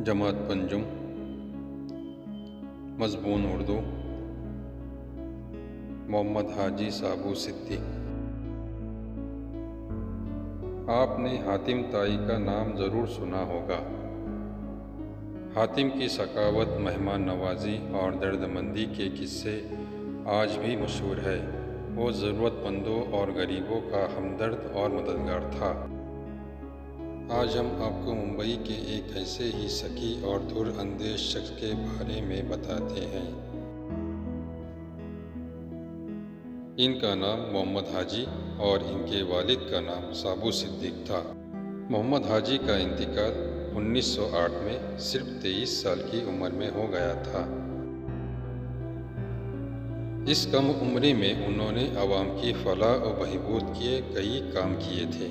جماعت پنجم، مضمون اردو، محمد حاجی سابو صدیق۔ آپ نے حاتم طائی کا نام ضرور سنا ہوگا۔ حاتم کی سخاوت، مہمان نوازی اور درد مندی کے قصے آج بھی مشہور ہے۔ وہ ضرورت مندوں اور غریبوں کا ہمدرد اور مددگار تھا۔ آج ہم آپ کو ممبئی کے ایک ایسے ہی سخی اور دور اندیش شخص کے بارے میں بتاتے ہیں۔ ان کا نام محمد حاجی اور ان کے والد کا نام سابو صدیق تھا۔ محمد حاجی کا انتقال 1908 میں صرف 23 سال کی عمر میں ہو گیا تھا۔ اس کم عمری میں انہوں نے عوام کی فلاح و بہبود کے کئی کام کیے تھے۔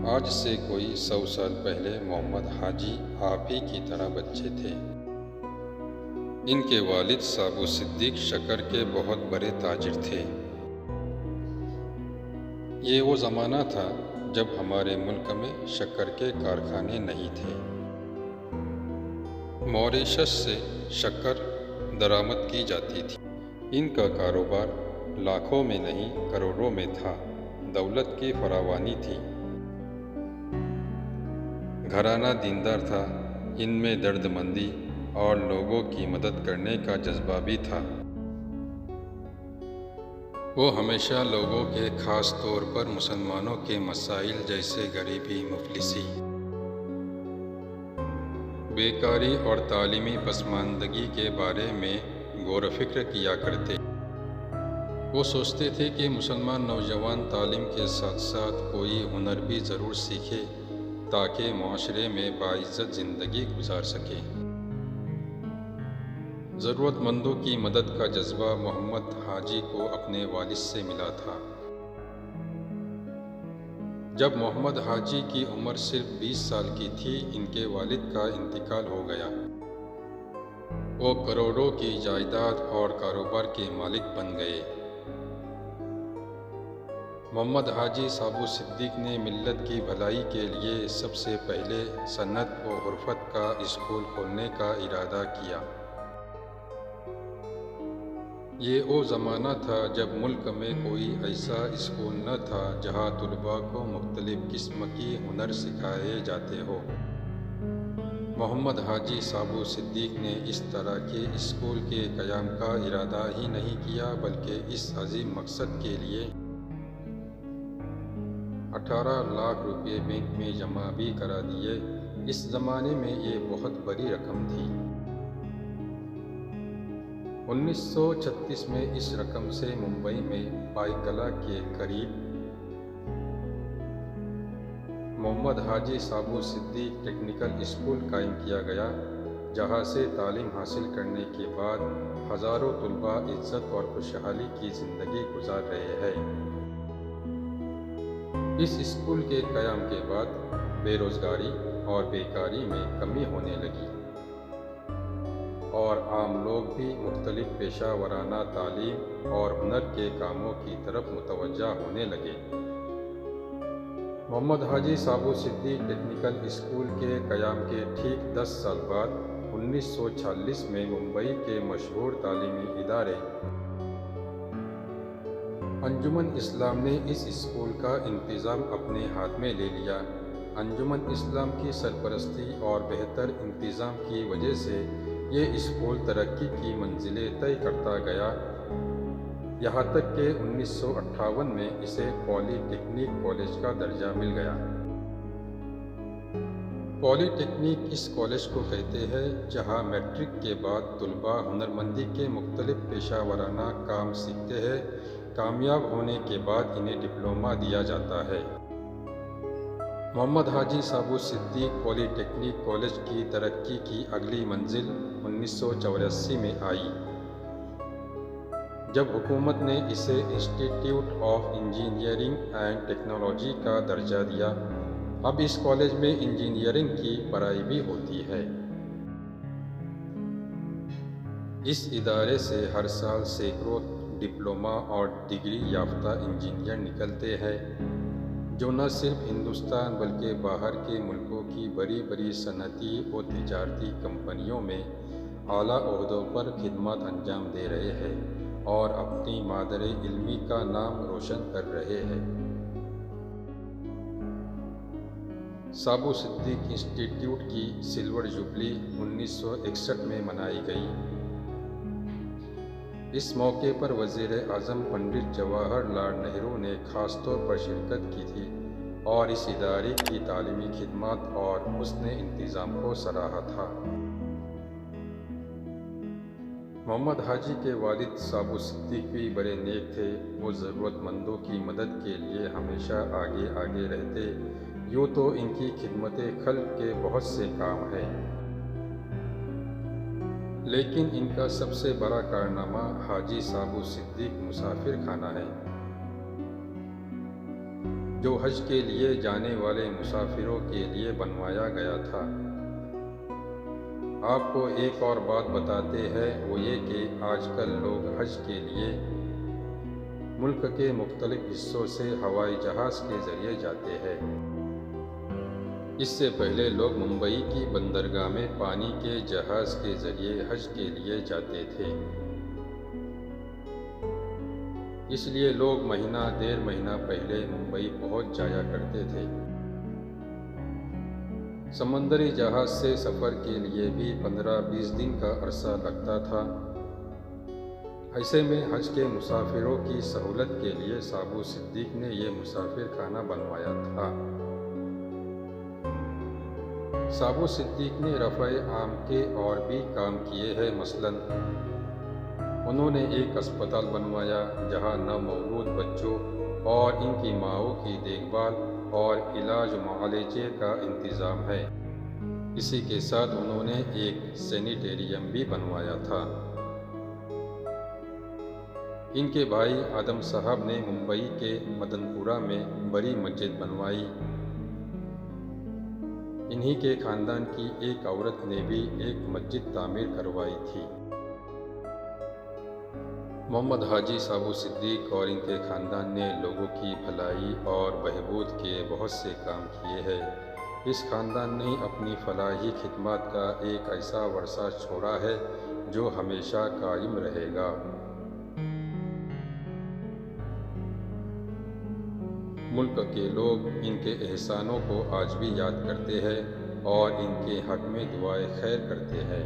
آج سے کوئی 100 سال پہلے محمد حاجی آپ ہی کی طرح بچے تھے۔ ان کے والد سابو صدیق شکر کے بہت بڑے تاجر تھے۔ یہ وہ زمانہ تھا جب ہمارے ملک میں شکر کے کارخانے نہیں تھے۔ موریشس سے شکر درآمد کی جاتی تھی۔ ان کا کاروبار لاکھوں میں نہیں کروڑوں میں تھا۔ دولت کی فراوانی تھی۔ گھرانہ دیندار تھا۔ ان میں درد مندی اور لوگوں کی مدد کرنے کا جذبہ بھی تھا۔ وہ ہمیشہ لوگوں کے، خاص طور پر مسلمانوں کے مسائل جیسے غریبی، مفلسی، بیکاری اور تعلیمی پسماندگی کے بارے میں غور و فکر کیا کرتے۔ وہ سوچتے تھے کہ مسلمان نوجوان تعلیم کے ساتھ ساتھ کوئی ہنر بھی ضرور سیکھے تاکہ معاشرے میں باعزت زندگی گزار سکے۔ ضرورت مندوں کی مدد کا جذبہ محمد حاجی کو اپنے والد سے ملا تھا۔ جب محمد حاجی کی عمر صرف 20 سال کی تھی، ان کے والد کا انتقال ہو گیا۔ وہ کروڑوں کی جائیداد اور کاروبار کے مالک بن گئے۔ محمد حاجی سابو صدیق نے ملت کی بھلائی کے لیے سب سے پہلے صنعت و حرفت کا اسکول کھولنے کا ارادہ کیا۔ یہ وہ زمانہ تھا جب ملک میں کوئی ایسا اسکول نہ تھا جہاں طلباء کو مختلف قسم کی ہنر سکھائے جاتے ہوں۔ محمد حاجی سابو صدیق نے اس طرح کے اسکول کے قیام کا ارادہ ہی نہیں کیا بلکہ اس عظیم مقصد کے لیے 18 لاکھ روپے بینک میں جمع بھی کرا دیے۔ اس زمانے میں یہ بہت بڑی رقم تھی۔ 1936 میں اس رقم سے ممبئی میں پائی کلا کے قریب محمد حاجی سابو صدیق ٹیکنیکل اسکول قائم کیا گیا، جہاں سے تعلیم حاصل کرنے کے بعد ہزاروں طلباء عزت اور خوشحالی کی زندگی گزار رہے ہیں۔ اس اسکول کے قیام کے بعد بے روزگاری اور بیکاری میں کمی ہونے لگی اور عام لوگ بھی مختلف پیشہ ورانہ تعلیم اور ہنر کے کاموں کی طرف متوجہ ہونے لگے۔ محمد حاجی سابو صدیق ٹیکنیکل اسکول کے قیام کے ٹھیک 10 سال بعد 1946 میں ممبئی کے مشہور تعلیمی ادارے انجمن اسلام نے اس اسکول کا انتظام اپنے ہاتھ میں لے لیا۔ انجمن اسلام کی سرپرستی اور بہتر انتظام کی وجہ سے یہ اسکول ترقی کی منزلیں طے کرتا گیا، یہاں تک کہ 1958 میں اسے پولی ٹیکنک کالج کا درجہ مل گیا۔ پولی ٹیکنک اس کالج کو کہتے ہیں جہاں میٹرک کے بعد طلباء ہنرمندی کے مختلف پیشہ ورانہ کام سیکھتے ہیں۔ کامیاب ہونے کے بعد انہیں ڈپلومہ دیا جاتا ہے۔ محمد حاجی سابو صدیق پولی ٹیکنک کالج کی ترقی کی اگلی منزل 1984 میں آئی، جب حکومت نے اسے انسٹی ٹیوٹ آف انجینئرنگ اینڈ ٹیکنالوجی کا درجہ دیا۔ اب اس کالج میں انجینئرنگ کی پڑھائی بھی ہوتی ہے۔ اس ادارے سے ہر سال سینکڑوں ڈپلومہ اور ڈگری یافتہ انجینئر نکلتے ہیں۔ جو نہ صرف ہندوستان بلکہ باہر کے ملکوں کی بڑی بڑی صنعتی و تجارتی کمپنیوں میں اعلیٰ عہدوں پر خدمات انجام دے رہے ہیں اور اپنی مادر علمی کا نام روشن کر رہے ہیں۔ سابو صدیق انسٹی ٹیوٹ کی سلور جوبلی 1961 میں منائی گئی۔ اس موقع پر وزیر اعظم پنڈت جواہر لال نہرو نے خاص طور پر شرکت کی تھی اور اس ادارے کی تعلیمی خدمات اور حسن انتظام کو سراہا تھا۔ محمد حاجی کے والد سابو صدیق بھی بڑے نیک تھے۔ وہ ضرورت مندوں کی مدد کے لیے ہمیشہ آگے آگے رہتے۔ یوں تو ان کی خدمت خلق کے بہت سے کام ہیں، لیکن ان کا سب سے بڑا کارنامہ حاجی سابو صدیق مسافر خانہ ہے، جو حج کے لیے جانے والے مسافروں کے لیے بنوایا گیا تھا۔ آپ کو ایک اور بات بتاتے ہیں، وہ یہ کہ آج کل لوگ حج کے لیے ملک کے مختلف حصوں سے ہوائی جہاز کے ذریعے جاتے ہیں۔ اس سے پہلے لوگ ممبئی کی بندرگاہ میں پانی کے جہاز کے ذریعے حج کے لیے جاتے تھے۔ اس لیے لوگ مہینہ ڈیڑھ مہینہ پہلے ممبئی پہنچ جایا کرتے تھے۔ سمندری جہاز سے سفر کے لیے بھی 15-20 دن کا عرصہ لگتا تھا۔ ایسے میں حج کے مسافروں کی سہولت کے لیے سابو صدیق نے یہ مسافر خانہ بنوایا تھا۔ سابو صدیق نے رفع عام کے اور بھی کام کیے ہیں۔ مثلاً انہوں نے ایک اسپتال بنوایا جہاں نومولود بچوں اور ان کی ماؤں کی دیکھ بھال اور علاج معالجے کا انتظام ہے۔ اسی کے ساتھ انہوں نے ایک سینیٹیریم بھی بنوایا تھا۔ ان کے بھائی آدم صاحب نے ممبئی کے مدن پورہ میں بڑی مسجد بنوائی۔ انہی کے خاندان کی ایک عورت نے بھی ایک مسجد تعمیر کروائی تھی۔ محمد حاجی سابو صدیق اور ان کے خاندان نے لوگوں کی بھلائی اور بہبود کے بہت سے کام کیے ہیں۔ اس خاندان نے اپنی فلاحی خدمات کا ایک ایسا ورثہ چھوڑا ہے جو ہمیشہ قائم رہے گا۔ ملک کے لوگ ان کے احسانوں کو آج بھی یاد کرتے ہیں اور ان کے حق میں دعائے خیر کرتے ہیں۔